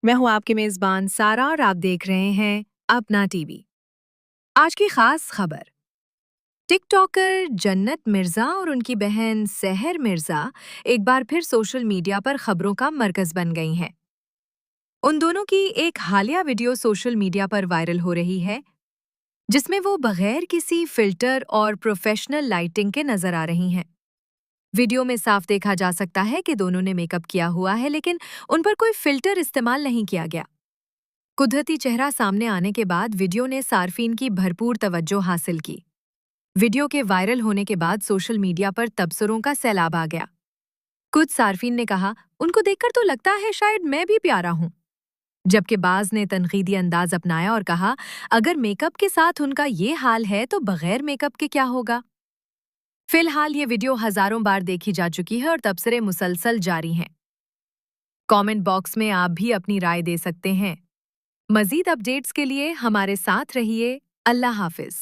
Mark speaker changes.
Speaker 1: मैं हूँ आपकी मेज़बान सारा और आप देख रहे हैं अपना टीवी। आज की खास खबर। टिकटॉकर जन्नत मिर्ज़ा और उनकी बहन सहर मिर्ज़ा एक बार फिर सोशल मीडिया पर खबरों का मरकज़ बन गई हैं। उन दोनों की एक हालिया वीडियो सोशल मीडिया पर वायरल हो रही है, जिसमें वो बगैर किसी फ़िल्टर और प्रोफ़ेशनल लाइटिंग के नज़र आ रही हैं। वीडियो में साफ देखा जा सकता है कि दोनों ने मेकअप किया हुआ है, लेकिन उन पर कोई फ़िल्टर इस्तेमाल नहीं किया गया। कुदरती चेहरा सामने आने के बाद वीडियो ने सार्फिन की भरपूर तवज्जो हासिल की। वीडियो के वायरल होने के बाद सोशल मीडिया पर तबसरों का सैलाब आ गया। कुछ सार्फिन ने कहा, उनको देखकर तो लगता है शायद मैं भी प्यारा हूं। जबकि बाज ने तनकीदी अंदाज अपनाया और कहा, अगर मेकअप के साथ उनका ये हाल है तो बगैर मेकअप के क्या होगा। फिलहाल ये वीडियो हजारों बार देखी जा चुकी है और तबसरे मुसलसल जारी हैं। कमेंट बॉक्स में आप भी अपनी राय दे सकते हैं। मज़ीद अपडेट्स के लिए हमारे साथ रहिए। अल्लाह हाफ़िज़।